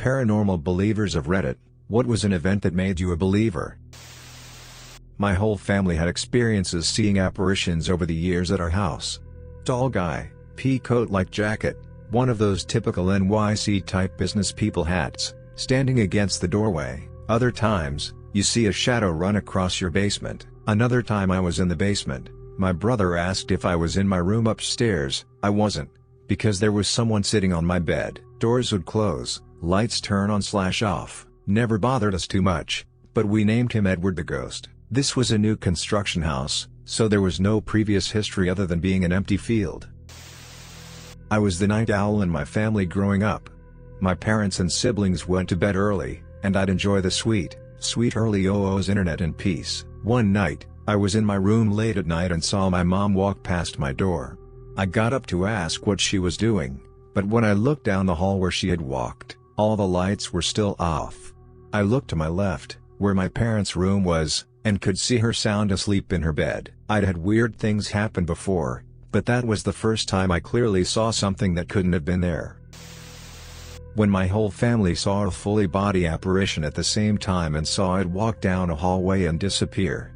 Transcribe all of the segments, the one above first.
Paranormal Believers of Reddit, what was an event that made you a believer? My whole family had experiences seeing apparitions over the years at our house. Tall guy, pea coat-like jacket, one of those typical NYC-type business people hats, standing against the doorway. Other times, you see a shadow run across your basement. Another time I was in the basement. My brother asked if I was in my room upstairs. I wasn't, because there was someone sitting on my bed. Doors would close, lights turn on/off. Never bothered us too much, but we named him Edward the Ghost. This was a new construction house, so there was no previous history other than being an empty field. I was the night owl in my family growing up. My parents and siblings went to bed early, and I'd enjoy the sweet early OO's internet in peace. One night, I was in my room late at night and saw my mom walk past my door. I got up to ask what she was doing, but when I looked down the hall where she had walked, all the lights were still off. I looked to my left, where my parents' room was, and could see her sound asleep in her bed. I'd had weird things happen before, but that was the first time I clearly saw something that couldn't have been there. When my whole family saw a fully body apparition at the same time and saw it walk down a hallway and disappear.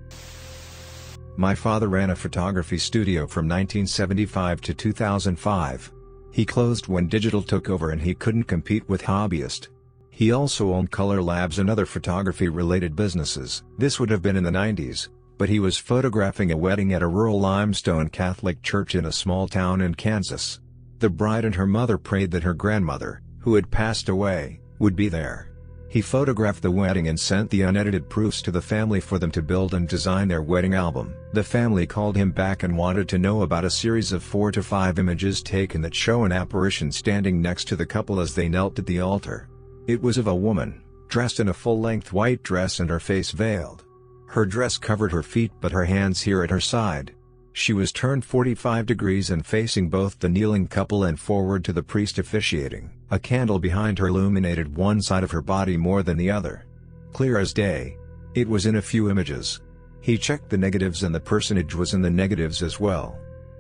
My father ran a photography studio from 1975 to 2005. He closed when digital took over and he couldn't compete with hobbyists. He also owned Color Labs and other photography-related businesses. This would have been in the 90s, but he was photographing a wedding at a rural limestone Catholic church in a small town in Kansas. The bride and her mother prayed that her grandmother, who had passed away, would be there. He photographed the wedding and sent the unedited proofs to the family for them to build and design their wedding album. The family called him back and wanted to know about a series of 4 to 5 images taken that show an apparition standing next to the couple as they knelt at the altar. It was of a woman, dressed in a full-length white dress and her face veiled. Her dress covered her feet but her hands here at her side. She was turned 45 degrees and facing both the kneeling couple and forward to the priest officiating. A candle behind her illuminated one side of her body more than the other. Clear as day. It was in a few images. He checked the negatives and the personage was in the negatives as well.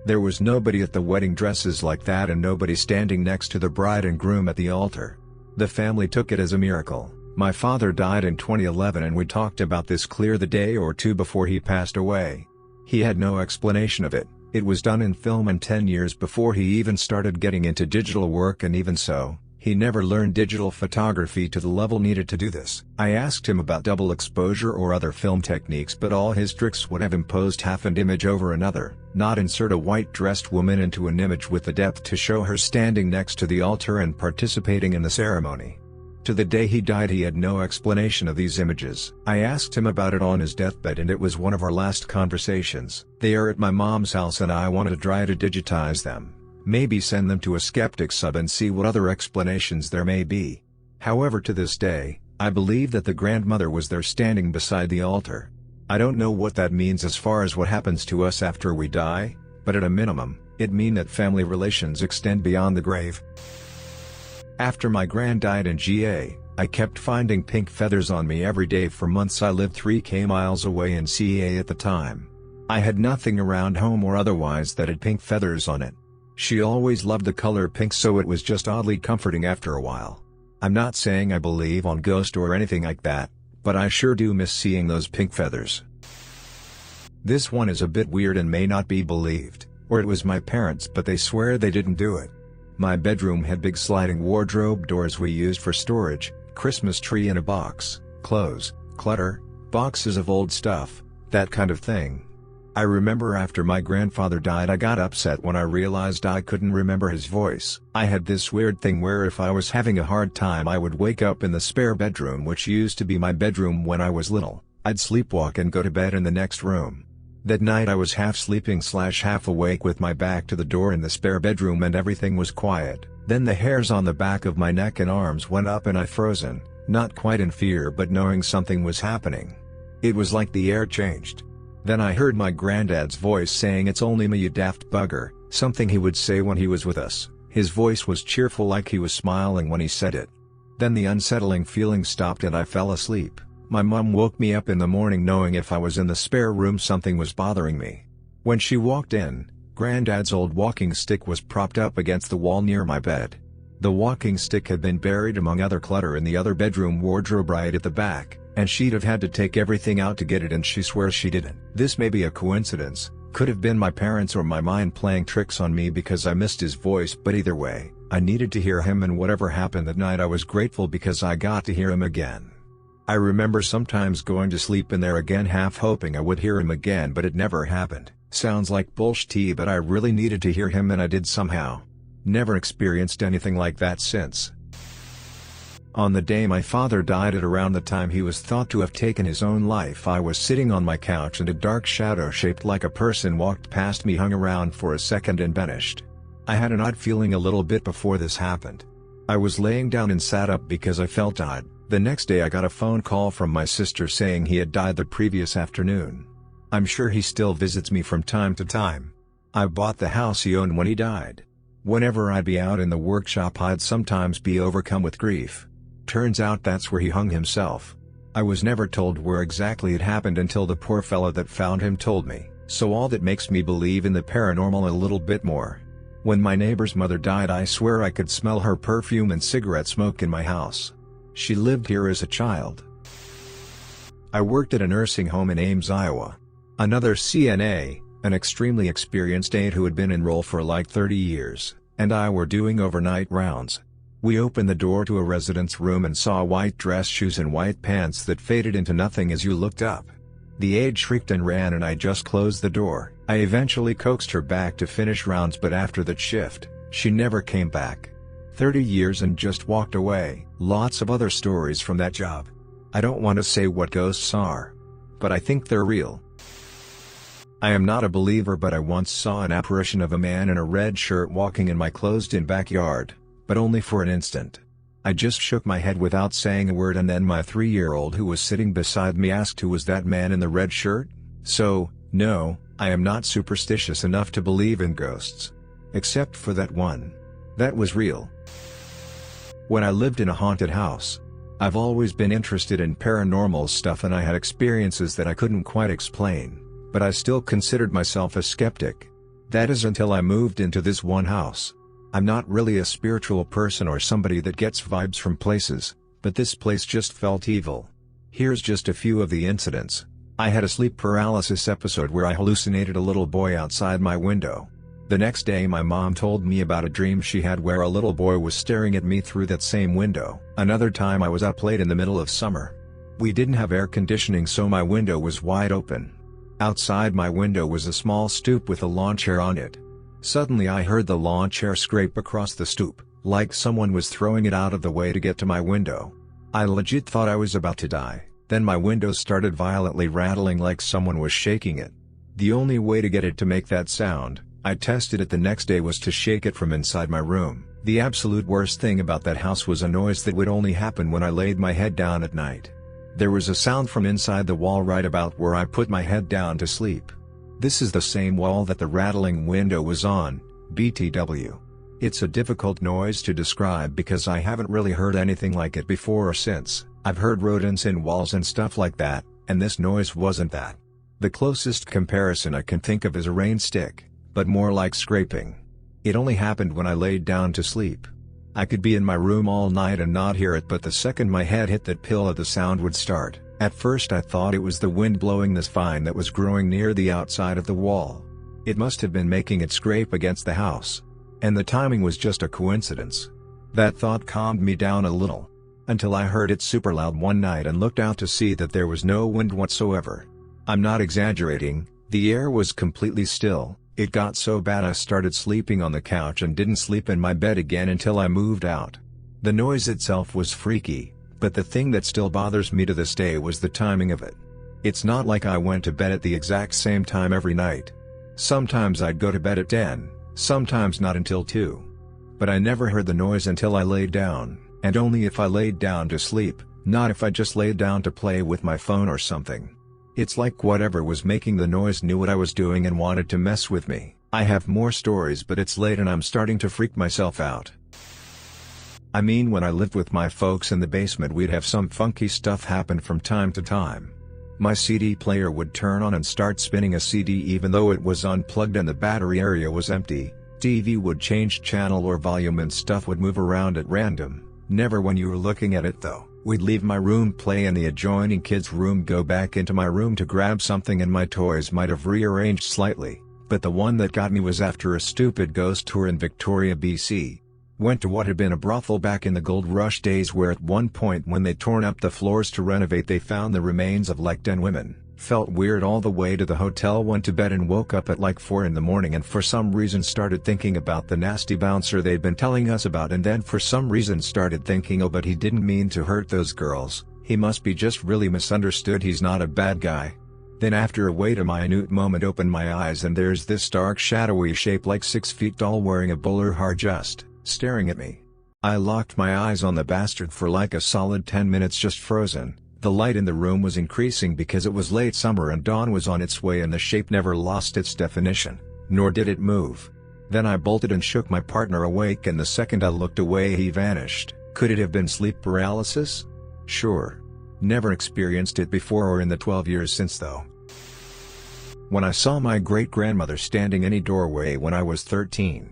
There was nobody at the wedding dresses like that and nobody standing next to the bride and groom at the altar. The family took it as a miracle. My father died in 2011 and we talked about this clear the day or two before he passed away. He had no explanation of it. It was done in film and 10 years before he even started getting into digital work, and even so, he never learned digital photography to the level needed to do this. I asked him about double exposure or other film techniques, but all his tricks would have imposed half an image over another, not insert a white-dressed woman into an image with the depth to show her standing next to the altar and participating in the ceremony. To the day he died he had no explanation of these images. I asked him about it on his deathbed and it was one of our last conversations. They are at my mom's house and I want to try to digitize them. Maybe send them to a skeptic sub and see what other explanations there may be. However, to this day, I believe that the grandmother was there standing beside the altar. I don't know what that means as far as what happens to us after we die, but at a minimum, it means that family relations extend beyond the grave. After my gran died in GA, I kept finding pink feathers on me every day for months. I lived 3 miles away in CA at the time. I had nothing around home or otherwise that had pink feathers on it. She always loved the color pink, so it was just oddly comforting after a while. I'm not saying I believe on ghosts or anything like that, but I sure do miss seeing those pink feathers. This one is a bit weird and may not be believed, or it was my parents but they swear they didn't do it. My bedroom had big sliding wardrobe doors we used for storage, Christmas tree in a box, clothes, clutter, boxes of old stuff, that kind of thing. I remember after my grandfather died I got upset when I realized I couldn't remember his voice. I had this weird thing where if I was having a hard time I would wake up in the spare bedroom, which used to be my bedroom when I was little. I'd sleepwalk and go to bed in the next room. That night I was half sleeping / half awake with my back to the door in the spare bedroom and everything was quiet. Then the hairs on the back of my neck and arms went up and I frozen, not quite in fear but knowing something was happening. It was like the air changed. Then I heard my granddad's voice saying, "It's only me, you daft bugger," something he would say when he was with us. His voice was cheerful, like he was smiling when he said it. Then the unsettling feeling stopped and I fell asleep. My mom woke me up in the morning knowing if I was in the spare room something was bothering me. When she walked in, Granddad's old walking stick was propped up against the wall near my bed. The walking stick had been buried among other clutter in the other bedroom wardrobe right at the back, and she'd have had to take everything out to get it, and she swears she didn't. This may be a coincidence, could have been my parents or my mind playing tricks on me because I missed his voice, but either way, I needed to hear him, and whatever happened that night I was grateful because I got to hear him again. I remember sometimes going to sleep in there again half hoping I would hear him again, but it never happened. Sounds like bullshit, but I really needed to hear him and I did somehow. Never experienced anything like that since. On the day my father died at around the time he was thought to have taken his own life, I was sitting on my couch and a dark shadow shaped like a person walked past me, hung around for a second and vanished. I had an odd feeling a little bit before this happened. I was laying down and sat up because I felt odd. The next day I got a phone call from my sister saying he had died the previous afternoon. I'm sure he still visits me from time to time. I bought the house he owned when he died. Whenever I'd be out in the workshop I'd sometimes be overcome with grief. Turns out that's where he hung himself. I was never told where exactly it happened until the poor fella that found him told me, so all that makes me believe in the paranormal a little bit more. When my neighbor's mother died I swear I could smell her perfume and cigarette smoke in my house. She lived here as a child. I worked at a nursing home in Ames, Iowa. Another CNA, an extremely experienced aide who had been enrolled for like 30 years, and I were doing overnight rounds. We opened the door to a resident's room and saw white dress shoes and white pants that faded into nothing as you looked up. The aide shrieked and ran and I just closed the door. I eventually coaxed her back to finish rounds, but after that shift, she never came back. 30 years and just walked away. Lots of other stories from that job. I don't want to say what ghosts are, but I think they're real. I am not a believer, but I once saw an apparition of a man in a red shirt walking in my closed-in backyard, but only for an instant. I just shook my head without saying a word, and then my 3-year-old who was sitting beside me asked who was that man in the red shirt. So, no, I am not superstitious enough to believe in ghosts. Except for that one. That was real. When I lived in a haunted house, I've always been interested in paranormal stuff and I had experiences that I couldn't quite explain, but I still considered myself a skeptic. That is until I moved into this one house. I'm not really a spiritual person or somebody that gets vibes from places, but this place just felt evil. Here's just a few of the incidents. I had a sleep paralysis episode where I hallucinated a little boy outside my window. The next day my mom told me about a dream she had where a little boy was staring at me through that same window. Another time I was up late in the middle of summer. We didn't have air conditioning, so my window was wide open. Outside my window was a small stoop with a lawn chair on it. Suddenly I heard the lawn chair scrape across the stoop, like someone was throwing it out of the way to get to my window. I legit thought I was about to die. Then my window started violently rattling like someone was shaking it. The only way to get it to make that sound, I tested it the next day, was to shake it from inside my room. The absolute worst thing about that house was a noise that would only happen when I laid my head down at night. There was a sound from inside the wall right about where I put my head down to sleep. This is the same wall that the rattling window was on, BTW. It's a difficult noise to describe because I haven't really heard anything like it before or since. I've heard rodents in walls and stuff like that, and this noise wasn't that. The closest comparison I can think of is a rain stick, but more like scraping. It only happened when I laid down to sleep. I could be in my room all night and not hear it, but the second my head hit that pillow the sound would start. At first I thought it was the wind blowing this vine that was growing near the outside of the wall. It must have been making it scrape against the house. And the timing was just a coincidence. That thought calmed me down a little. Until I heard it super loud one night and looked out to see that there was no wind whatsoever. I'm not exaggerating, the air was completely still. It got so bad I started sleeping on the couch and didn't sleep in my bed again until I moved out. The noise itself was freaky, but the thing that still bothers me to this day was the timing of it. It's not like I went to bed at the exact same time every night. Sometimes I'd go to bed at 10, sometimes not until 2. But I never heard the noise until I laid down, and only if I laid down to sleep, not if I just laid down to play with my phone or something. It's like whatever was making the noise knew what I was doing and wanted to mess with me. I have more stories, but it's late and I'm starting to freak myself out. I mean, when I lived with my folks in the basement, we'd have some funky stuff happen from time to time. My CD player would turn on and start spinning a CD even though it was unplugged and the battery area was empty. TV would change channel or volume and stuff would move around at random, never when you were looking at it though. We'd leave my room, play in the adjoining kids' room, go back into my room to grab something, and my toys might have rearranged slightly, but the one that got me was after a stupid ghost tour in Victoria, BC. Went to what had been a brothel back in the gold rush days, where at one point when they'd torn up the floors to renovate they found the remains of like 10 women. Felt weird all the way to the hotel, went to bed and woke up at like 4 in the morning, and for some reason started thinking about the nasty bouncer they'd been telling us about, and then for some reason started thinking, oh, but he didn't mean to hurt those girls, he must be just really misunderstood, he's not a bad guy. Then after a wait a minute moment opened my eyes and there's this dark shadowy shape like 6 feet tall wearing a bowler hat just staring at me. I locked my eyes on the bastard for like a solid 10 minutes, just frozen. The light in the room was increasing because it was late summer and dawn was on its way, and the shape never lost its definition, nor did it move. Then I bolted and shook my partner awake, and the second I looked away he vanished. Could it have been sleep paralysis? Sure. Never experienced it before or in the 12 years since though. When I saw my great-grandmother standing in a doorway when I was 13.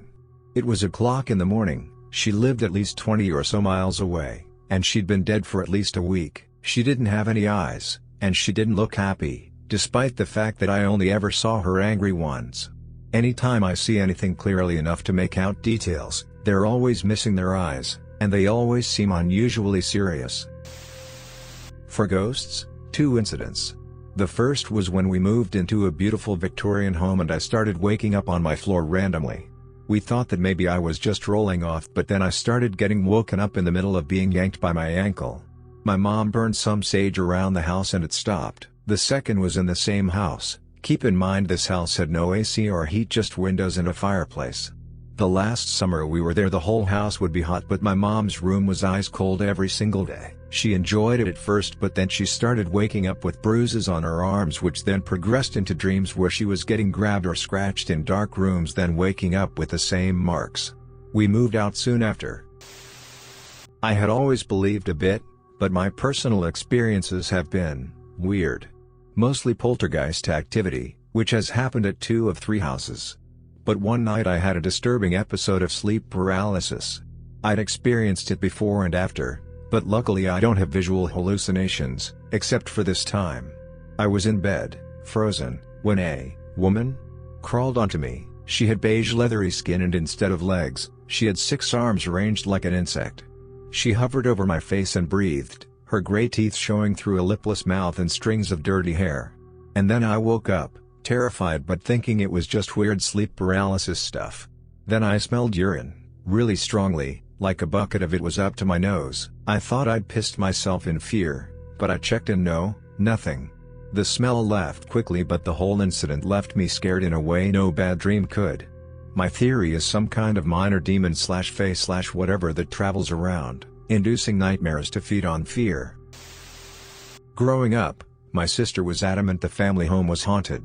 It was o'clock in the morning, she lived at least 20 or so miles away, and she'd been dead for at least a week. She didn't have any eyes, and she didn't look happy, despite the fact that I only ever saw her angry once. Anytime I see anything clearly enough to make out details, they're always missing their eyes, and they always seem unusually serious. For ghosts, 2 incidents. The first was when we moved into a beautiful Victorian home and I started waking up on my floor randomly. We thought that maybe I was just rolling off, but then I started getting woken up in the middle of being yanked by my ankle. My mom burned some sage around the house and it stopped. The second was in the same house. Keep in mind this house had no AC or heat, just windows and a fireplace. The last summer we were there the whole house would be hot, but my mom's room was ice cold every single day. She enjoyed it at first, but then she started waking up with bruises on her arms, which then progressed into dreams where she was getting grabbed or scratched in dark rooms, then waking up with the same marks. We moved out soon after. I had always believed a bit, but my personal experiences have been weird. Mostly poltergeist activity, which has happened at 2 of 3 houses. But one night I had a disturbing episode of sleep paralysis. I'd experienced it before and after, but luckily I don't have visual hallucinations, except for this time. I was in bed, frozen, when a woman crawled onto me. She had beige leathery skin and instead of legs, she had 6 arms arranged like an insect. She hovered over my face and breathed, her gray teeth showing through a lipless mouth and strings of dirty hair. And then I woke up, terrified but thinking it was just weird sleep paralysis stuff. Then I smelled urine, really strongly, like a bucket of it was up to my nose. I thought I'd pissed myself in fear, but I checked and no, nothing. The smell left quickly, but the whole incident left me scared in a way no bad dream could. My theory is some kind of minor demon / fae / whatever that travels around, inducing nightmares to feed on fear. Growing up, my sister was adamant the family home was haunted.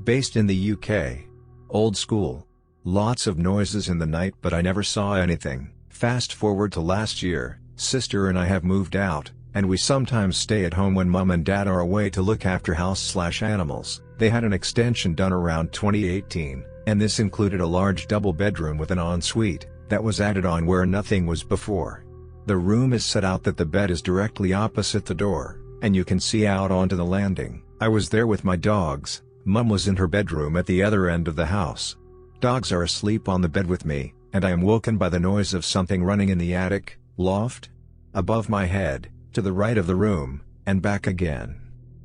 Based in the UK. Old school. Lots of noises in the night, but I never saw anything. Fast forward to last year, sister and I have moved out, and we sometimes stay at home when mom and dad are away to look after house / animals. They had an extension done around 2018, and this included a large double bedroom with an ensuite, that was added on where nothing was before. The room is set out that the bed is directly opposite the door, and you can see out onto the landing. I was there with my dogs. Mum was in her bedroom at the other end of the house. Dogs are asleep on the bed with me, and I am woken by the noise of something running in the attic, loft, above my head, to the right of the room, and back again.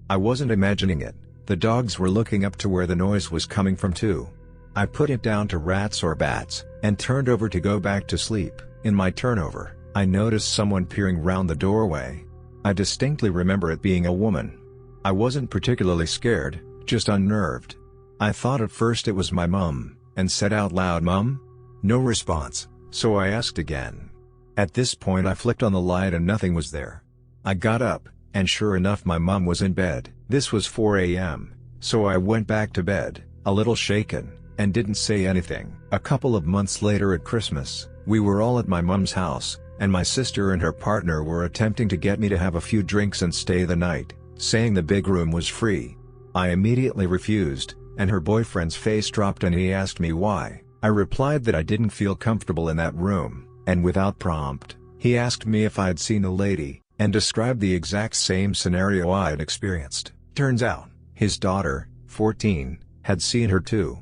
I wasn't imagining it, the dogs were looking up to where the noise was coming from too. I put it down to rats or bats, and turned over to go back to sleep. In my turnover, I noticed someone peering round the doorway. I distinctly remember it being a woman. I wasn't particularly scared, just unnerved. I thought at first it was my mum, and said out loud, "Mum?" No response, so I asked again. At this point I flicked on the light and nothing was there. I got up, and sure enough my mum was in bed. This was 4 a.m., so I went back to bed, a little shaken, and didn't say anything. A couple of months later at Christmas, we were all at my mum's house, and my sister and her partner were attempting to get me to have a few drinks and stay the night, saying the big room was free. I immediately refused, and her boyfriend's face dropped and he asked me why. I replied that I didn't feel comfortable in that room, and without prompt, he asked me if I had seen a lady, and described the exact same scenario I had experienced. Turns out, his daughter, 14, had seen her too.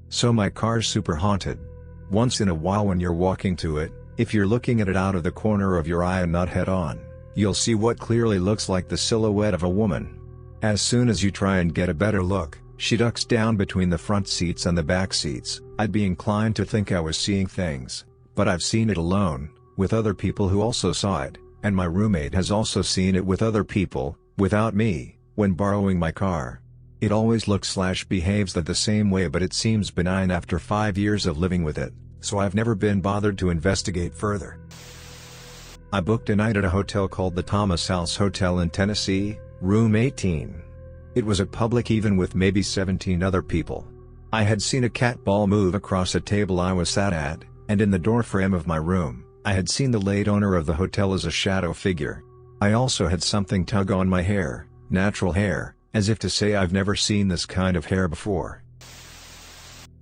So my car's super haunted. Once in a while when you're walking to it, if you're looking at it out of the corner of your eye and not head on, you'll see what clearly looks like the silhouette of a woman. As soon as you try and get a better look, she ducks down between the front seats and the back seats. I'd be inclined to think I was seeing things, but I've seen it alone, with other people who also saw it, and my roommate has also seen it with other people, without me, when borrowing my car. It always looks/behaves the same way, but it seems benign after 5 years of living with it, so I've never been bothered to investigate further. I booked a night at a hotel called the Thomas House Hotel in Tennessee, room 18. It was a public even with maybe 17 other people. I had seen a cat ball move across a table I was sat at, and in the doorframe of my room, I had seen the late owner of the hotel as a shadow figure. I also had something tug on my hair, natural hair, as if to say I've never seen this kind of hair before.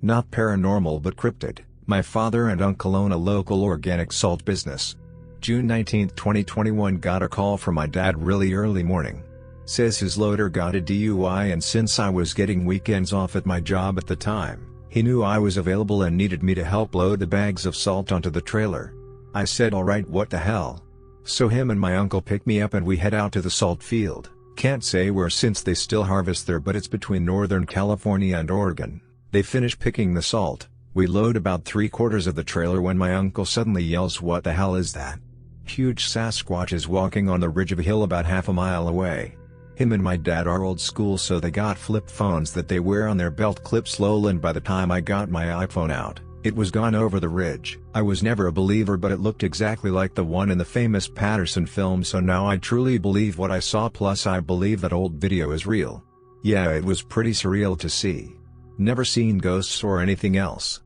Not paranormal but cryptid. My father and uncle own a local organic salt business. June 19, 2021, got a call from my dad really early morning. Says his loader got a DUI, and since I was getting weekends off at my job at the time, he knew I was available and needed me to help load the bags of salt onto the trailer. I said alright, what the hell. So him and my uncle pick me up and we head out to the salt field. Can't say where since they still harvest there, but it's between Northern California and Oregon. They finish picking the salt. We load about 3/4 of the trailer when my uncle suddenly yells, "What the hell is that?" Huge Sasquatch is walking on the ridge of a hill about half a mile away. Him and my dad are old school, so they got flip phones that they wear on their belt clips low, and by the time I got my iPhone out, it was gone over the ridge. I was never a believer, but it looked exactly like the one in the famous Patterson film, so now I truly believe what I saw, plus I believe that old video is real. Yeah, it was pretty surreal to see. Never seen ghosts or anything else.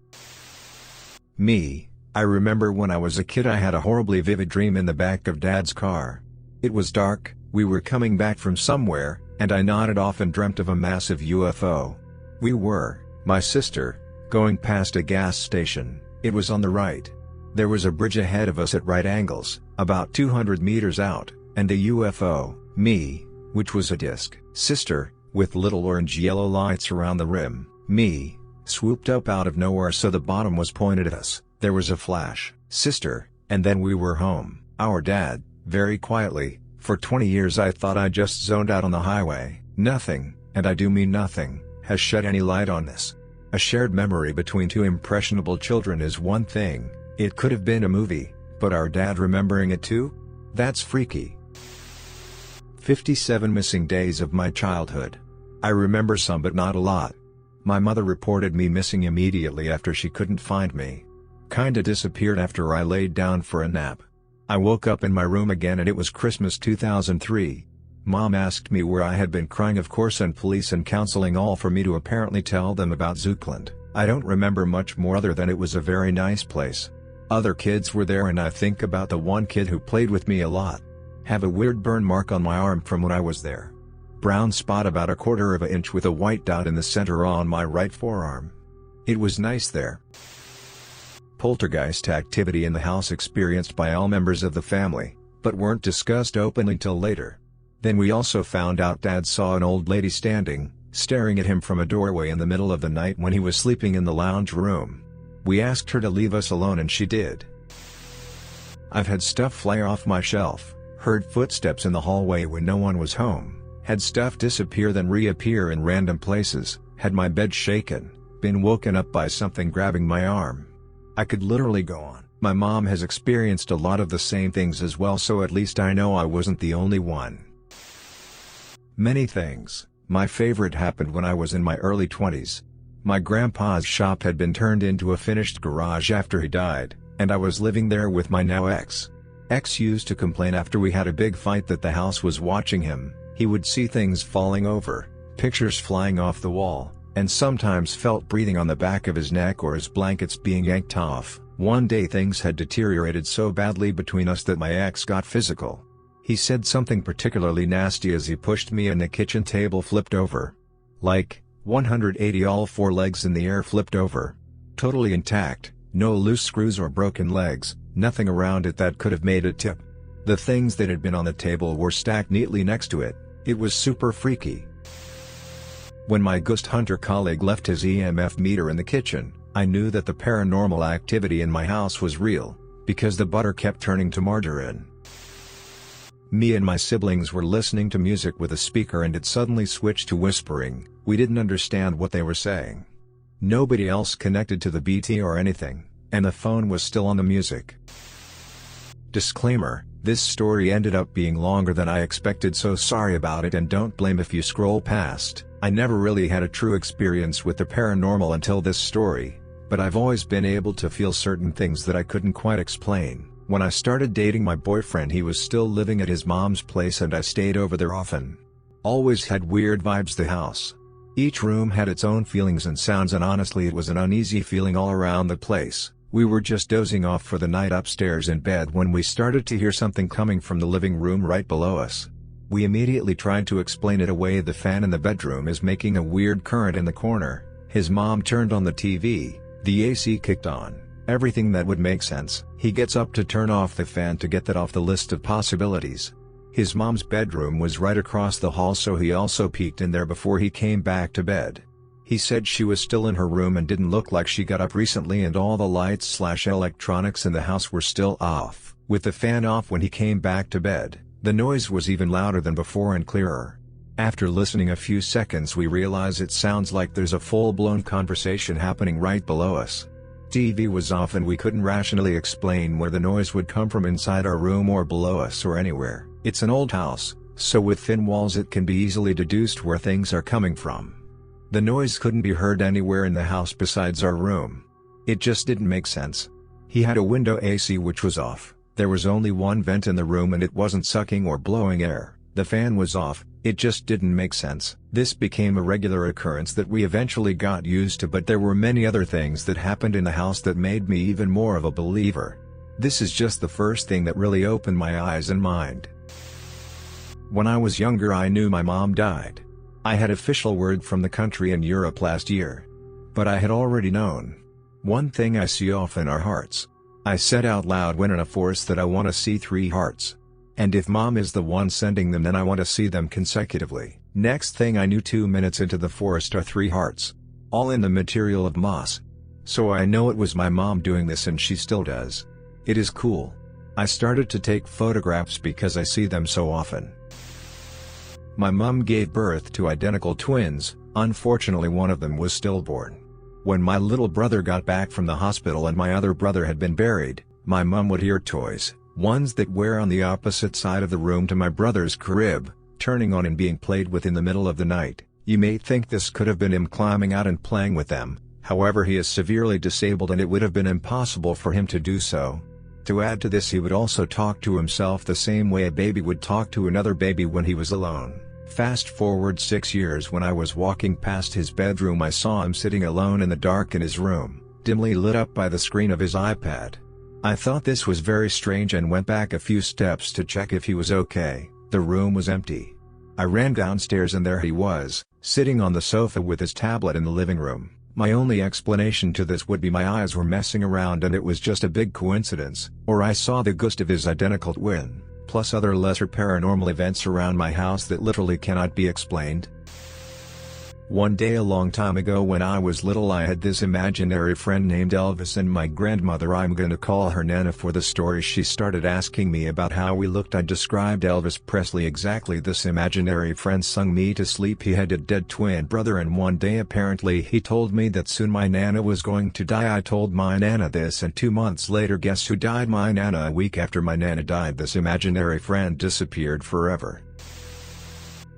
Me, I remember when I was a kid I had a horribly vivid dream in the back of Dad's car. It was dark, we were coming back from somewhere, and I nodded off and dreamt of a massive UFO. We were, my sister, going past a gas station. It was on the right. There was a bridge ahead of us at right angles, about 200 meters out, and the UFO, me, which was a disc. Sister, with little orange-yellow lights around the rim, me, swooped up out of nowhere so the bottom was pointed at us. There was a flash. Sister, and then we were home. Our dad, very quietly, for 20 years I thought I just zoned out on the highway. Nothing, and I do mean nothing, has shed any light on this. A shared memory between two impressionable children is one thing, it could have been a movie, but our dad remembering it too? That's freaky. 57 missing days of my childhood. I remember some but not a lot. My mother reported me missing immediately after she couldn't find me. Kinda disappeared after I laid down for a nap. I woke up in my room again and it was Christmas 2003. Mom asked me where I had been, crying of course, and police and counseling all for me to apparently tell them about Zookland. I don't remember much more other than it was a very nice place. Other kids were there and I think about the one kid who played with me a lot. Have a weird burn mark on my arm from when I was there. Brown spot about 1/4 of an inch with a white dot in the center on my right forearm. It was nice there. Poltergeist activity in the house experienced by all members of the family, but weren't discussed openly till later. Then we also found out Dad saw an old lady staring at him from a doorway in the middle of the night when he was sleeping in the lounge room. We asked her to leave us alone and she did. I've had stuff fly off my shelf, heard footsteps in the hallway when no one was home, had stuff disappear then reappear in random places, had my bed shaken, been woken up by something grabbing my arm. I could literally go on. My mom has experienced a lot of the same things as well, so at least I know I wasn't the only one. Many things. My favorite happened when I was in my early 20s. My grandpa's shop had been turned into a finished garage after he died, and I was living there with my now ex. Ex used to complain after we had a big fight that the house was watching him. He would see things falling over, pictures flying off the wall, and sometimes felt breathing on the back of his neck or his blankets being yanked off. One day things had deteriorated so badly between us that my ex got physical. He said something particularly nasty as he pushed me and the kitchen table flipped over. Like, 180, all four legs in the air flipped over. Totally intact, no loose screws or broken legs, nothing around it that could have made it tip. The things that had been on the table were stacked neatly next to it. It was super freaky. When my ghost hunter colleague left his EMF meter in the kitchen, I knew that the paranormal activity in my house was real, because the butter kept turning to margarine. Me and my siblings were listening to music with a speaker and it suddenly switched to whispering. We didn't understand what they were saying. Nobody else connected to the BT or anything, and the phone was still on the music. Disclaimer: this story ended up being longer than I expected, so sorry about it and don't blame if you scroll past. I never really had a true experience with the paranormal until this story, but I've always been able to feel certain things that I couldn't quite explain. When I started dating my boyfriend, he was still living at his mom's place and I stayed over there often. Always had weird vibes the house. Each room had its own feelings and sounds, and honestly it was an uneasy feeling all around the place. We were just dozing off for the night upstairs in bed when we started to hear something coming from the living room right below us. We immediately tried to explain it away. The fan in the bedroom is making a weird current in the corner. His mom turned on the TV, the AC kicked on. Everything that would make sense. He gets up to turn off the fan to get that off the list of possibilities. His mom's bedroom was right across the hall, so he also peeked in there before he came back to bed. He said she was still in her room and didn't look like she got up recently, and all the lights/electronics in the house were still off. With the fan off when he came back to bed, the noise was even louder than before and clearer. After listening a few seconds, we realize it sounds like there's a full-blown conversation happening right below us. TV was off and we couldn't rationally explain where the noise would come from, inside our room or below us or anywhere. It's an old house, so with thin walls it can be easily deduced where things are coming from. The noise couldn't be heard anywhere in the house besides our room. It just didn't make sense. He had a window AC which was off, there was only one vent in the room and it wasn't sucking or blowing air. The fan was off, it just didn't make sense. This became a regular occurrence that we eventually got used to, but there were many other things that happened in the house that made me even more of a believer. This is just the first thing that really opened my eyes and mind. When I was younger, I knew my mom died. I had official word from the country in Europe last year. But I had already known. One thing I see often are hearts. I said out loud when in a forest that I want to see 3 hearts. And if mom is the one sending them, then I want to see them consecutively. Next thing I knew, 2 minutes into the forest are 3 hearts. All in the material of moss. So I know it was my mom doing this, and she still does. It is cool. I started to take photographs because I see them so often. My mom gave birth to identical twins. Unfortunately, one of them was stillborn. When my little brother got back from the hospital and my other brother had been buried, my mom would hear toys, ones that were on the opposite side of the room to my brother's crib, turning on and being played with in the middle of the night. You may think this could have been him climbing out and playing with them, however he is severely disabled and it would have been impossible for him to do so. To add to this, he would also talk to himself the same way a baby would talk to another baby when he was alone. Fast forward 6 years, when I was walking past his bedroom, I saw him sitting alone in the dark in his room, dimly lit up by the screen of his iPad. I thought this was very strange and went back a few steps to check if he was okay. The room was empty. I ran downstairs and there he was, sitting on the sofa with his tablet in the living room. My only explanation to this would be my eyes were messing around and it was just a big coincidence, or I saw the ghost of his identical twin, plus other lesser paranormal events around my house that literally cannot be explained. One day a long time ago when I was little, I had this imaginary friend named Elvis, and my grandmother, I'm gonna call her Nana for the story, she started asking me about how we looked. I described Elvis Presley exactly. This imaginary friend sung me to sleep. He had a dead twin brother, and one day apparently he told me that soon my Nana was going to die. I told my Nana this, and 2 months later, guess who died? My Nana. A week after my Nana died, this imaginary friend disappeared forever.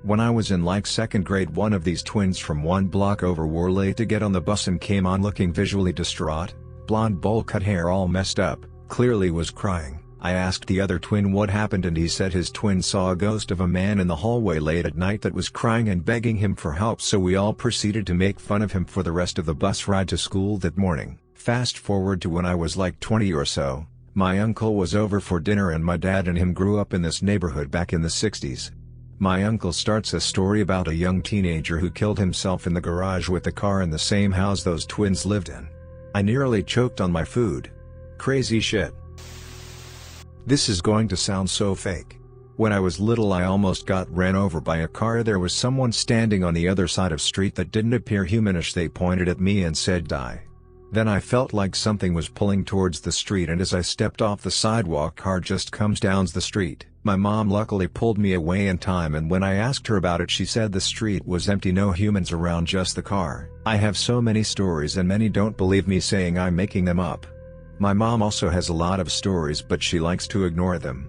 When I was in like 2nd grade, one of these twins from one block over were late to get on the bus and came on looking visually distraught, blonde bowl cut hair all messed up, clearly was crying. I asked the other twin what happened and he said his twin saw a ghost of a man in the hallway late at night that was crying and begging him for help, so we all proceeded to make fun of him for the rest of the bus ride to school that morning. Fast forward to when I was like 20 or so, my uncle was over for dinner and my dad and him grew up in this neighborhood back in the 60s. My uncle starts a story about a young teenager who killed himself in the garage with the car in the same house those twins lived in. I nearly choked on my food. Crazy shit. This is going to sound so fake. When I was little I almost got ran over by a car. There was someone standing on the other side of street that didn't appear humanish. They pointed at me and said die. Then I felt like something was pulling towards the street, and as I stepped off the sidewalk, car just comes down the street. My mom luckily pulled me away in time, and when I asked her about it she said the street was empty, no humans around, just the car. I have so many stories and many don't believe me, saying I'm making them up. My mom also has a lot of stories but she likes to ignore them.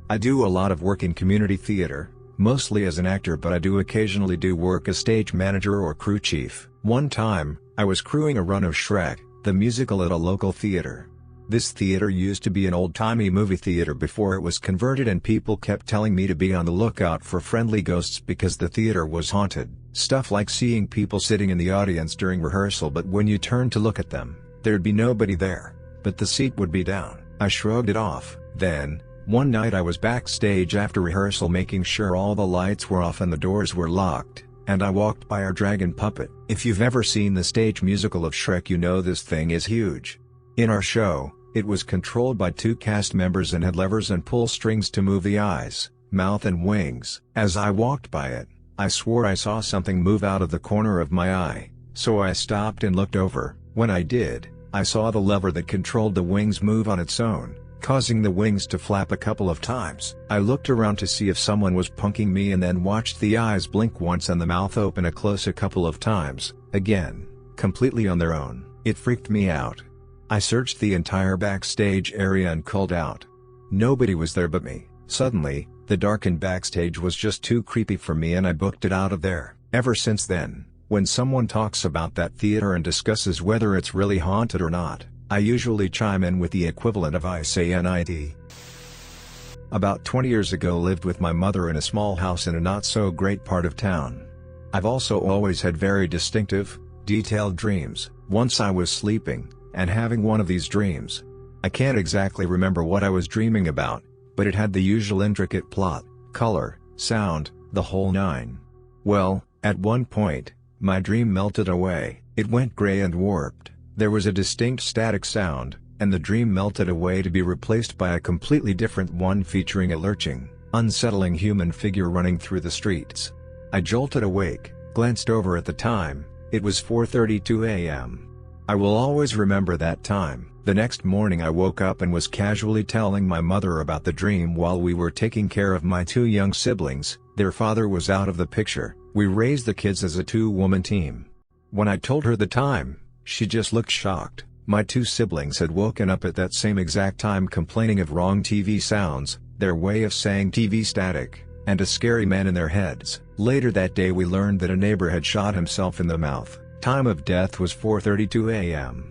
I do a lot of work in community theater, mostly as an actor, but I do occasionally do work as stage manager or crew chief. One time, I was crewing a run of Shrek, the musical, at a local theater. This theater used to be an old-timey movie theater before it was converted, and people kept telling me to be on the lookout for friendly ghosts because the theater was haunted. Stuff like seeing people sitting in the audience during rehearsal, but when you turned to look at them, there'd be nobody there, but the seat would be down. I shrugged it off. Then, one night I was backstage after rehearsal making sure all the lights were off and the doors were locked, and I walked by our dragon puppet. If you've ever seen the stage musical of Shrek, you know this thing is huge. In our show, it was controlled by 2 cast members and had levers and pull strings to move the eyes, mouth and wings. As I walked by it, I swore I saw something move out of the corner of my eye, so I stopped and looked over. When I did, I saw the lever that controlled the wings move on its own, causing the wings to flap a couple of times. I looked around to see if someone was punking me and then watched the eyes blink once and the mouth open a couple of times, again, completely on their own. It freaked me out. I searched the entire backstage area and called out. Nobody was there but me. Suddenly, the darkened backstage was just too creepy for me and I booked it out of there. Ever since then, when someone talks about that theater and discusses whether it's really haunted or not, I usually chime in with the equivalent of I say NIT. About 20 years ago lived with my mother in a small house in a not so great part of town. I've also always had very distinctive, detailed dreams. Once I was sleeping, and having one of these dreams. I can't exactly remember what I was dreaming about, but it had the usual intricate plot, color, sound, the whole nine. Well, at one point, my dream melted away. It went gray and warped. There was a distinct static sound, and the dream melted away to be replaced by a completely different one featuring a lurching, unsettling human figure running through the streets. I jolted awake, glanced over at the time. It was 4:32 a.m. I will always remember that time. The next morning I woke up and was casually telling my mother about the dream while we were taking care of my 2 young siblings. Their father was out of the picture. We raised the kids as a 2-woman team. When I told her the time, she just looked shocked. My 2 siblings had woken up at that same exact time complaining of wrong TV sounds, their way of saying TV static, and a scary man in their heads. Later that day we learned that a neighbor had shot himself in the mouth. Time of death was 4:32 a.m.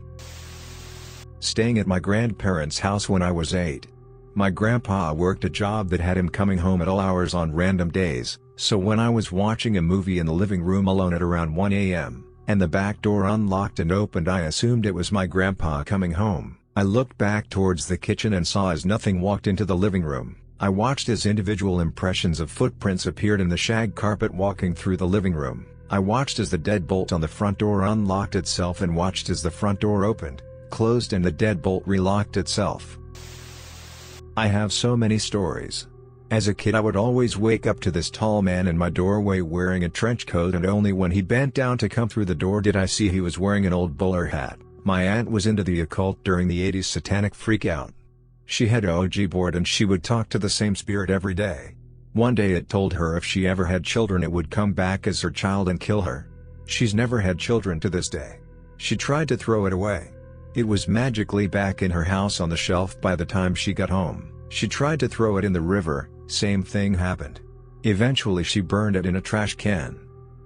Staying at my grandparents' house when I was 8. My grandpa worked a job that had him coming home at all hours on random days, so when I was watching a movie in the living room alone at around 1 a.m., and the back door unlocked and opened, I assumed it was my grandpa coming home. I looked back towards the kitchen and saw as nothing walked into the living room. I watched as individual impressions of footprints appeared in the shag carpet walking through the living room. I watched as the deadbolt on the front door unlocked itself and watched as the front door opened, closed and the deadbolt relocked itself. I have so many stories. As a kid I would always wake up to this tall man in my doorway wearing a trench coat, and only when he bent down to come through the door did I see he was wearing an old bowler hat. My aunt was into the occult during the 80s satanic freakout. She had a Ouija board and she would talk to the same spirit every day. One day it told her if she ever had children it would come back as her child and kill her. She's never had children to this day. She tried to throw it away. It was magically back in her house on the shelf by the time she got home. She tried to throw it in the river, same thing happened. Eventually she burned it in a trash can.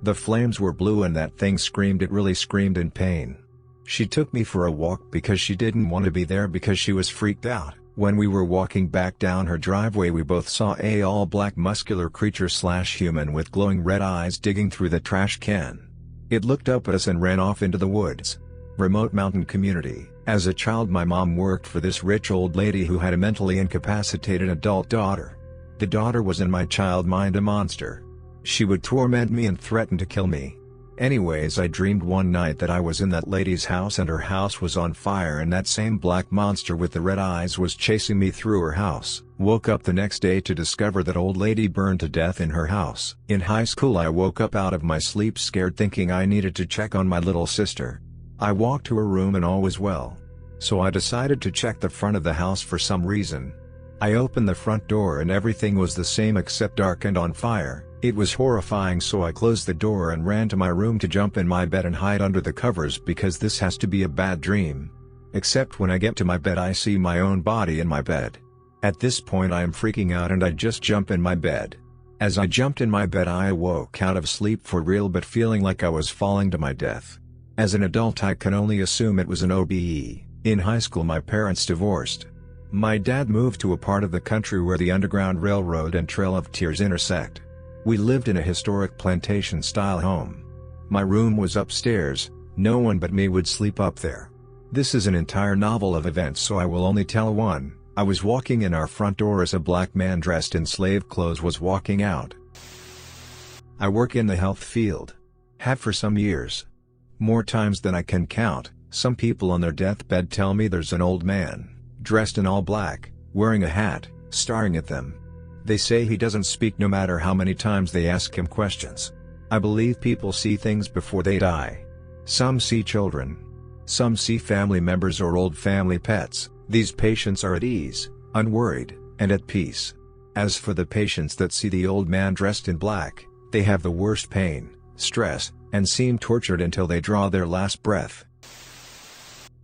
The flames were blue and that thing screamed, it really screamed in pain. She took me for a walk because she didn't want to be there because she was freaked out. When we were walking back down her driveway we both saw a all-black muscular creature/human with glowing red eyes digging through the trash can. It looked up at us and ran off into the woods. Remote mountain community. As a child my mom worked for this rich old lady who had a mentally incapacitated adult daughter. The daughter was in my child mind a monster. She would torment me and threaten to kill me. Anyways, I dreamed one night that I was in that lady's house and her house was on fire and that same black monster with the red eyes was chasing me through her house. Woke up the next day to discover that old lady burned to death in her house. In high school I woke up out of my sleep scared thinking I needed to check on my little sister. I walked to her room and all was well. So I decided to check the front of the house for some reason. I opened the front door and everything was the same except dark and on fire. It was horrifying, so I closed the door and ran to my room to jump in my bed and hide under the covers because this has to be a bad dream. Except when I get to my bed I see my own body in my bed. At this point I am freaking out and I just jump in my bed. As I jumped in my bed I awoke out of sleep for real but feeling like I was falling to my death. As an adult I can only assume it was an OBE. In high school my parents divorced. My dad moved to a part of the country where the Underground Railroad and Trail of Tears intersect. We lived in a historic plantation-style home. My room was upstairs, no one but me would sleep up there. This is an entire novel of events so I will only tell one. I was walking in our front door as a black man dressed in slave clothes was walking out. I work in the health field. Have for some years. More times than I can count, some people on their deathbed tell me there's an old man, dressed in all black, wearing a hat, staring at them. They say he doesn't speak no matter how many times they ask him questions. I believe people see things before they die. Some see children. Some see family members or old family pets. These patients are at ease, unworried, and at peace. As for the patients that see the old man dressed in black, they have the worst pain, stress, and seem tortured until they draw their last breath.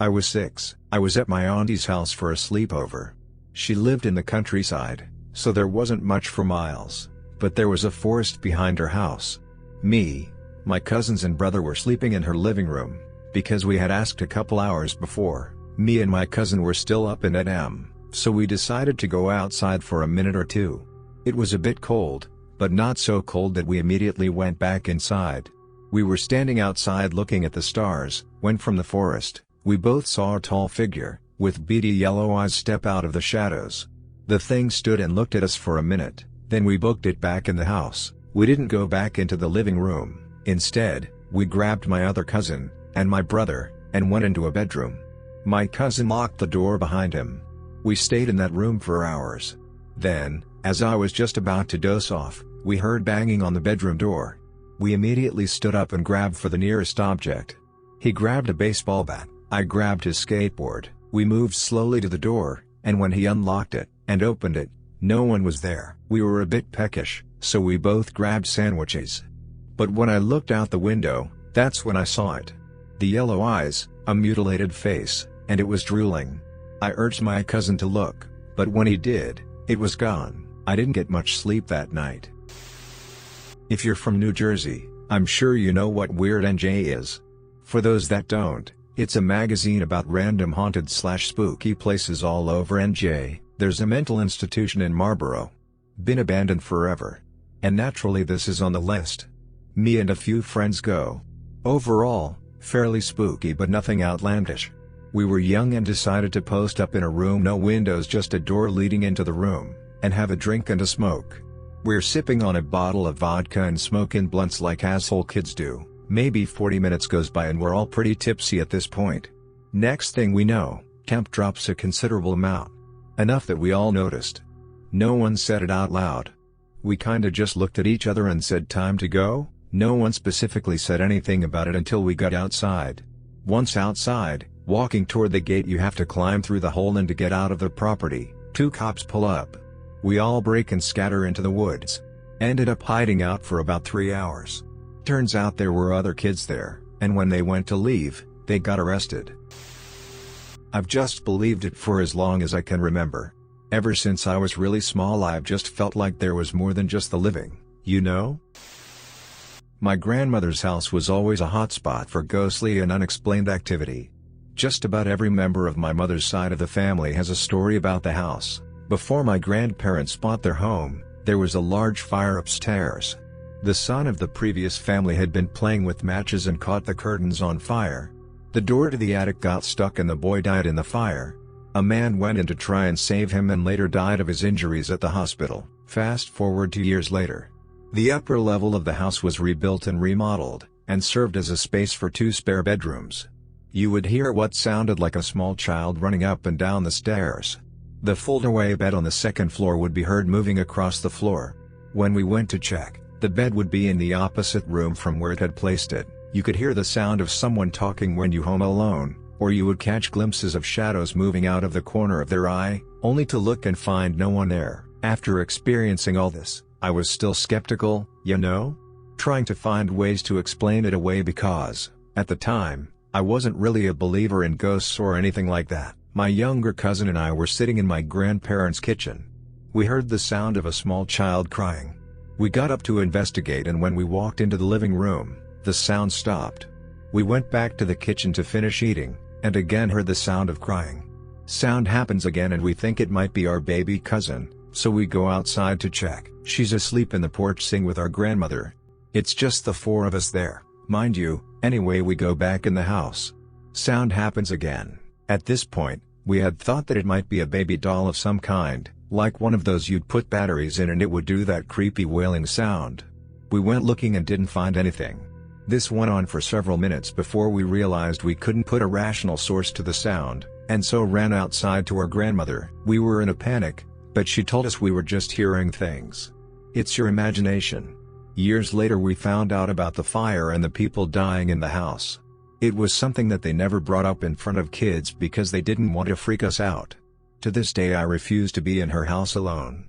I was 6. I was at my auntie's house for a sleepover. She lived in the countryside, so there wasn't much for miles, but there was a forest behind her house. Me, my cousins and brother were sleeping in her living room, because we had asked a couple hours before. Me and my cousin were still up in AM, so we decided to go outside for a minute or two. It was a bit cold, but not so cold that we immediately went back inside. We were standing outside looking at the stars, when from the forest, we both saw a tall figure, with beady yellow eyes step out of the shadows. The thing stood and looked at us for a minute, then we booked it back in the house. We didn't go back into the living room. Instead, we grabbed my other cousin, and my brother, and went into a bedroom. My cousin locked the door behind him. We stayed in that room for hours. Then, as I was just about to doze off, we heard banging on the bedroom door. We immediately stood up and grabbed for the nearest object. He grabbed a baseball bat, I grabbed his skateboard. We moved slowly to the door, and when he unlocked it, and opened it, no one was there. We were a bit peckish, so we both grabbed sandwiches. But when I looked out the window, that's when I saw it. The yellow eyes, a mutilated face, and it was drooling. I urged my cousin to look, but when he did, it was gone. I didn't get much sleep that night. If you're from New Jersey, I'm sure you know what Weird NJ is. For those that don't, it's a magazine about random haunted/spooky places all over NJ. There's a mental institution in Marlboro. Been abandoned forever. And naturally this is on the list. Me and a few friends go. Overall, fairly spooky but nothing outlandish. We were young and decided to post up in a room, no windows, just a door leading into the room, and have a drink and a smoke. We're sipping on a bottle of vodka and smoking blunts like asshole kids do. Maybe 40 minutes goes by and we're all pretty tipsy at this point. Next thing we know, temp drops a considerable amount. Enough that we all noticed. No one said it out loud. We kinda just looked at each other and said time to go. No one specifically said anything about it until we got outside. Once outside, walking toward the gate you have to climb through the hole and to get out of the property, 2 cops pull up. We all break and scatter into the woods. Ended up hiding out for about 3 hours. Turns out there were other kids there, and when they went to leave, they got arrested. I've just believed it for as long as I can remember. Ever since I was really small I've just felt like there was more than just the living, you know? My grandmother's house was always a hotspot for ghostly and unexplained activity. Just about every member of my mother's side of the family has a story about the house. Before my grandparents bought their home, there was a large fire upstairs. The son of the previous family had been playing with matches and caught the curtains on fire. The door to the attic got stuck and the boy died in the fire. A man went in to try and save him and later died of his injuries at the hospital. Fast forward 2 years later. The upper level of the house was rebuilt and remodeled, and served as a space for 2 spare bedrooms. You would hear what sounded like a small child running up and down the stairs. The fold-away bed on the 2nd floor would be heard moving across the floor. When we went to check, the bed would be in the opposite room from where it had placed it. You could hear the sound of someone talking when you home alone, or you would catch glimpses of shadows moving out of the corner of their eye, only to look and find no one there. After experiencing all this, I was still skeptical, trying to find ways to explain it away because, at the time, I wasn't really a believer in ghosts or anything like that. My younger cousin and I were sitting in my grandparents' kitchen. We heard the sound of a small child crying. We got up to investigate, and when we walked into the living room, the sound stopped. We went back to the kitchen to finish eating, and again heard the sound of crying. Sound happens again and we think it might be our baby cousin, so we go outside to check. She's asleep in the porch sitting with our grandmother. It's just the 4 of us there, mind you. Anyway, we go back in the house. Sound happens again. At this point, we had thought that it might be a baby doll of some kind, like one of those you'd put batteries in and it would do that creepy wailing sound. We went looking and didn't find anything. This went on for several minutes before we realized we couldn't put a rational source to the sound, and so ran outside to our grandmother. We were in a panic, but she told us we were just hearing things. It's your imagination. Years later we found out about the fire and the people dying in the house. It was something that they never brought up in front of kids because they didn't want to freak us out. To this day I refuse to be in her house alone.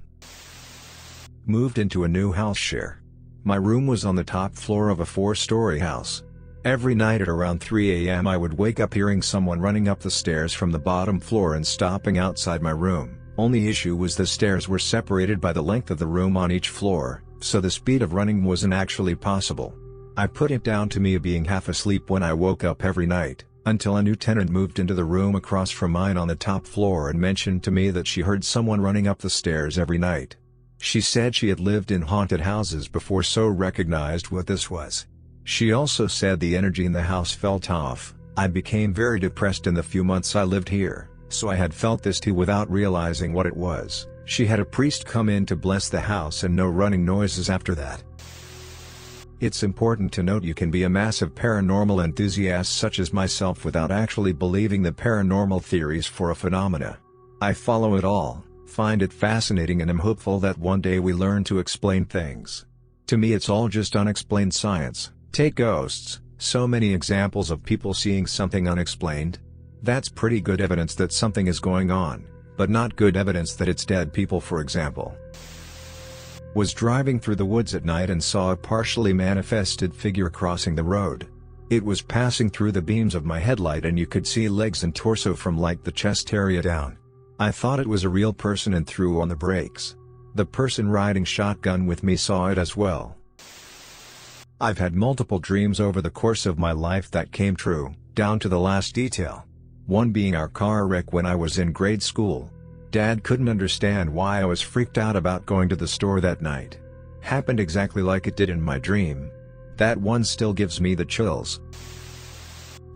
Moved into a new house share. My room was on the top floor of a 4-story house. Every night at around 3 a.m. I would wake up hearing someone running up the stairs from the bottom floor and stopping outside my room. Only issue was the stairs were separated by the length of the room on each floor, so the speed of running wasn't actually possible. I put it down to me being half asleep when I woke up every night, until a new tenant moved into the room across from mine on the top floor and mentioned to me that she heard someone running up the stairs every night. She said she had lived in haunted houses before, so recognized what this was. She also said the energy in the house felt off. I became very depressed in the few months I lived here, so I had felt this too without realizing what it was. She had a priest come in to bless the house and no running noises after that. It's important to note you can be a massive paranormal enthusiast such as myself without actually believing the paranormal theories for a phenomena. I follow it all, find it fascinating, and am hopeful that one day we learn to explain things. To me it's all just unexplained science. Take ghosts, so many examples of people seeing something unexplained. That's pretty good evidence that something is going on, but not good evidence that it's dead people. For example, was driving through the woods at night and saw a partially manifested figure crossing the road. It was passing through the beams of my headlight and you could see legs and torso from like the chest area down. I thought it was a real person and threw on the brakes. The person riding shotgun with me saw it as well. I've had multiple dreams over the course of my life that came true, down to the last detail. One being our car wreck when I was in grade school. Dad couldn't understand why I was freaked out about going to the store that night. Happened exactly like it did in my dream. That one still gives me the chills.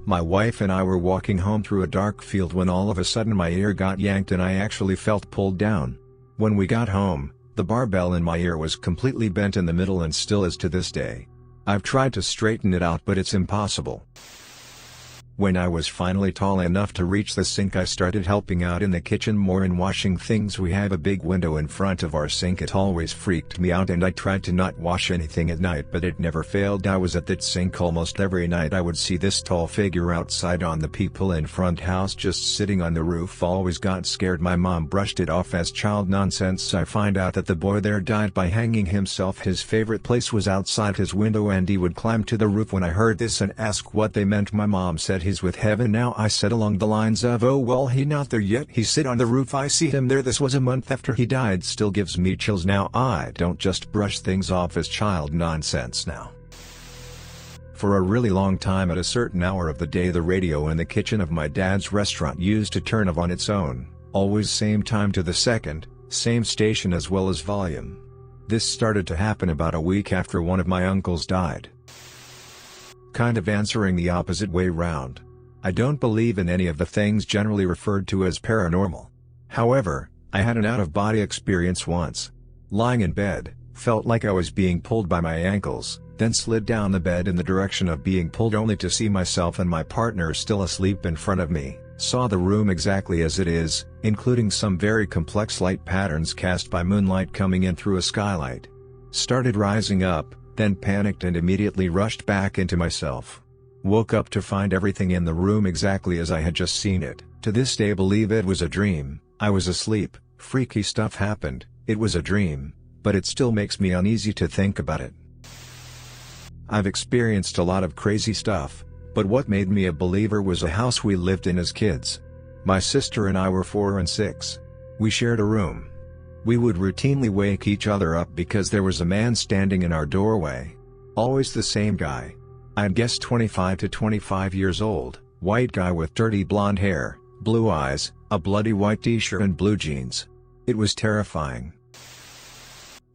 My wife and I were walking home through a dark field when all of a sudden my ear got yanked and I actually felt pulled down. When we got home, the barbell in my ear was completely bent in the middle and still is to this day. I've tried to straighten it out but it's impossible. When I was finally tall enough to reach the sink, I started helping out in the kitchen more and washing things. We have a big window in front of our sink. It always freaked me out and I tried to not wash anything at night, but it never failed. I was at that sink almost every night. I would see this tall figure outside on the people in front house just sitting on the roof. Always got scared. My mom brushed it off as child nonsense. I find out that the boy there died by hanging himself. His favorite place was outside his window and he would climb to the roof. When I heard this and asked what they meant, my mom said he's with heaven now. I said along the lines of, oh well, he not there yet, he sit on the roof, I see him there. This was a month after he died. Still gives me chills now. I don't just brush things off as child nonsense now. For a really long time at a certain hour of the day, the radio in the kitchen of my dad's restaurant used to turn off on its own, always same time to the second, same station as well as volume. This started to happen about a week after one of my uncles died. Kind of answering the opposite way round. I don't believe in any of the things generally referred to as paranormal. However, I had an out-of-body experience once. Lying in bed, felt like I was being pulled by my ankles, then slid down the bed in the direction of being pulled only to see myself and my partner still asleep in front of me. Saw the room exactly as it is, including some very complex light patterns cast by moonlight coming in through a skylight. Started rising up, then panicked and immediately rushed back into myself. Woke up to find everything in the room exactly as I had just seen it. To this day believe it was a dream. I was asleep, freaky stuff happened, it was a dream, but it still makes me uneasy to think about it. I've experienced a lot of crazy stuff, but what made me a believer was a house we lived in as kids. My sister and I were 4 and 6. We shared a room. We would routinely wake each other up because there was a man standing in our doorway. Always the same guy. I'd guess 25 to 25 years old, white guy with dirty blonde hair, blue eyes, a bloody white t-shirt and blue jeans. It was terrifying.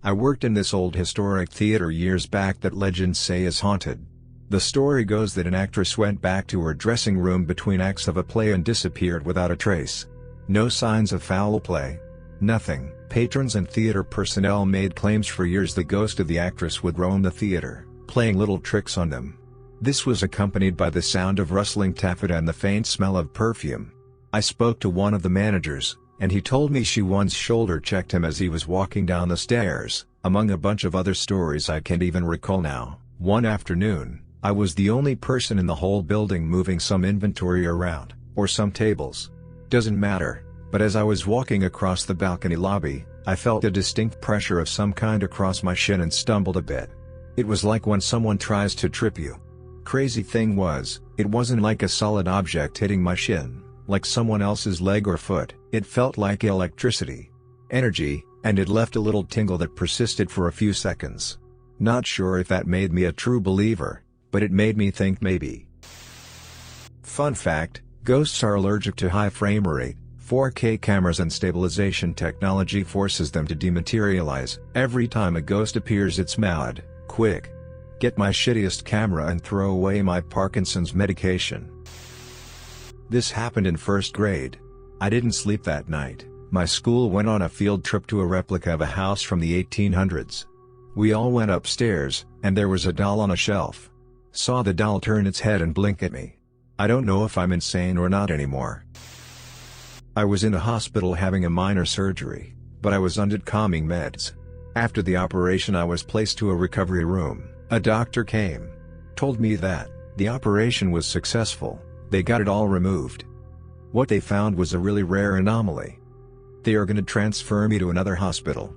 I worked in this old historic theater years back that legends say is haunted. The story goes that an actress went back to her dressing room between acts of a play and disappeared without a trace. No signs of foul play. Nothing. Patrons and theater personnel made claims for years the ghost of the actress would roam the theater, playing little tricks on them. This was accompanied by the sound of rustling taffeta and the faint smell of perfume. I spoke to one of the managers, and he told me she once shoulder-checked him as he was walking down the stairs. Among a bunch of other stories I can't even recall now. One afternoon, I was the only person in the whole building moving some inventory around, or some tables. Doesn't matter, but as I was walking across the balcony lobby, I felt a distinct pressure of some kind across my shin and stumbled a bit. It was like when someone tries to trip you. Crazy thing was, it wasn't like a solid object hitting my shin, like someone else's leg or foot. It felt like electricity. Energy, and it left a little tingle that persisted for a few seconds. Not sure if that made me a true believer, but it made me think maybe. Fun fact, ghosts are allergic to high frame rate. 4K cameras and stabilization technology forces them to dematerialize. Every time a ghost appears it's mad, quick. Get my shittiest camera and throw away my Parkinson's medication. This happened in first grade. I didn't sleep that night. My school went on a field trip to a replica of a house from the 1800s. We all went upstairs, and there was a doll on a shelf. Saw the doll turn its head and blink at me. I don't know if I'm insane or not anymore. I was in a hospital having a minor surgery, but I was under calming meds. After the operation I was placed to a recovery room. A doctor came. Told me that the operation was successful, they got it all removed. What they found was a really rare anomaly. They are gonna transfer me to another hospital.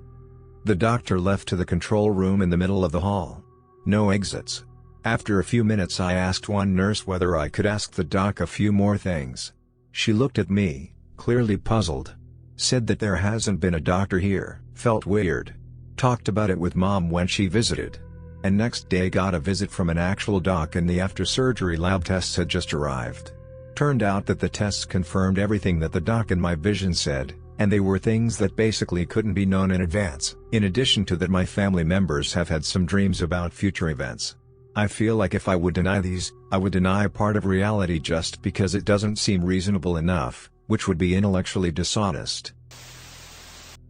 The doctor left to the control room in the middle of the hall. No exits. After a few minutes I asked one nurse whether I could ask the doc a few more things. She looked at me, clearly puzzled. Said that there hasn't been a doctor here. Felt weird. Talked about it with Mom when she visited. And next day got a visit from an actual doc and the after-surgery lab tests had just arrived. Turned out that the tests confirmed everything that the doc and my vision said, and they were things that basically couldn't be known in advance. In addition to that, my family members have had some dreams about future events. I feel like if I would deny these, I would deny a part of reality just because it doesn't seem reasonable enough, which would be intellectually dishonest.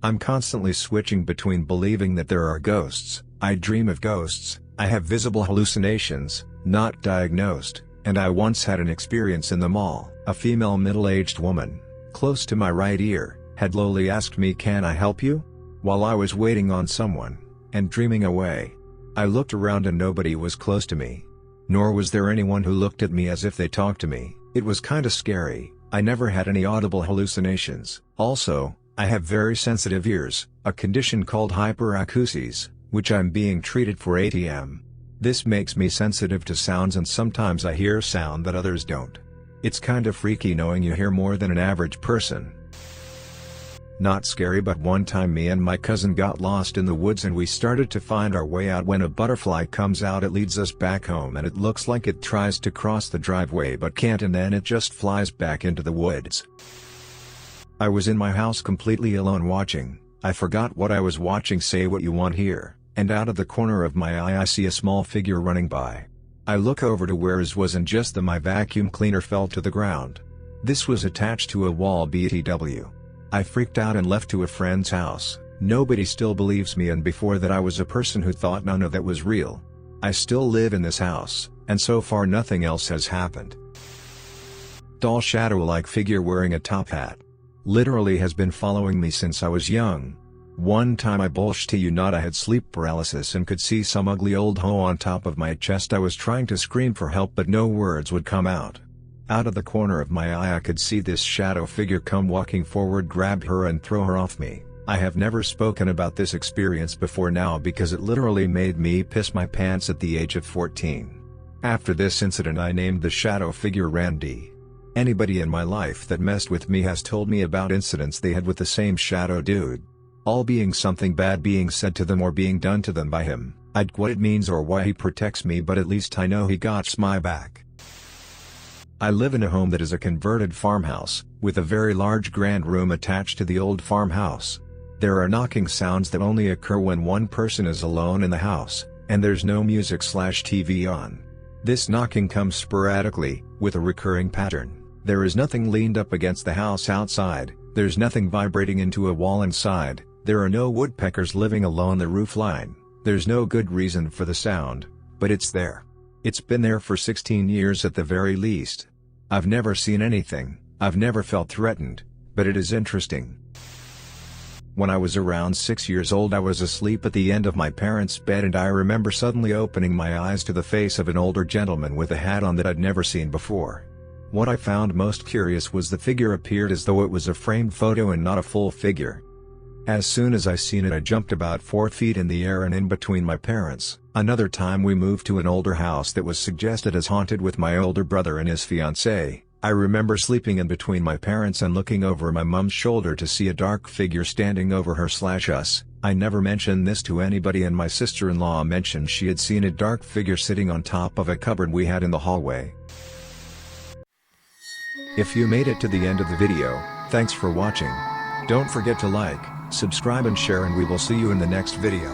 I'm constantly switching between believing that there are ghosts, I dream of ghosts, I have visible hallucinations, not diagnosed, and I once had an experience in the mall. A female middle-aged woman, close to my right ear, had lowly asked me, "Can I help you?" while I was waiting on someone, and dreaming away. I looked around and nobody was close to me. Nor was there anyone who looked at me as if they talked to me. It was kinda scary. I never had any audible hallucinations. Also, I have very sensitive ears, a condition called hyperacusis, which I'm being treated for ATM. This makes me sensitive to sounds and sometimes I hear sound that others don't. It's kinda freaky knowing you hear more than an average person. Not scary, but one time me and my cousin got lost in the woods and we started to find our way out when a butterfly comes out. It leads us back home and it looks like it tries to cross the driveway but can't, and then it just flies back into the woods. I was in my house completely alone watching. I forgot what I was watching. Say what you want here. And out of the corner of my eye I see a small figure running by. I look over to where his was and just then my vacuum cleaner fell to the ground. This was attached to a wall BTW. I freaked out and left to a friend's house. Nobody still believes me, and before that I was a person who thought none of that was real. I still live in this house, and so far nothing else has happened. Tall shadow-like figure wearing a top hat. Literally has been following me since I was young. One time I bullshit to you not I had sleep paralysis and could see some ugly old hoe on top of my chest. I was trying to scream for help but no words would come out. Out of the corner of my eye I could see this shadow figure come walking forward, grab her and throw her off me. I have never spoken about this experience before now because it literally made me piss my pants at the age of 14. After this incident I named the shadow figure Randy. Anybody in my life that messed with me has told me about incidents they had with the same shadow dude. All being something bad being said to them or being done to them by him. I'd what it means or why he protects me, but at least I know he got my back. I live in a home that is a converted farmhouse, with a very large grand room attached to the old farmhouse. There are knocking sounds that only occur when one person is alone in the house, and there's no music/TV on. This knocking comes sporadically, with a recurring pattern. There is nothing leaned up against the house outside, there's nothing vibrating into a wall inside, there are no woodpeckers living along the roof line, there's no good reason for the sound, but it's there. It's been there for 16 years at the very least. I've never seen anything, I've never felt threatened, but it is interesting. When I was around 6 years old I was asleep at the end of my parents' bed and I remember suddenly opening my eyes to the face of an older gentleman with a hat on that I'd never seen before. What I found most curious was the figure appeared as though it was a framed photo and not a full figure. As soon as I seen it I jumped about 4 feet in the air and in between my parents. Another time we moved to an older house that was suggested as haunted with my older brother and his fiancée. I remember sleeping in between my parents and looking over my mom's shoulder to see a dark figure standing over her/us. I never mentioned this to anybody and my sister-in-law mentioned she had seen a dark figure sitting on top of a cupboard we had in the hallway. If you made it to the end of the video, thanks for watching. Don't forget to like, subscribe and share and we will see you in the next video.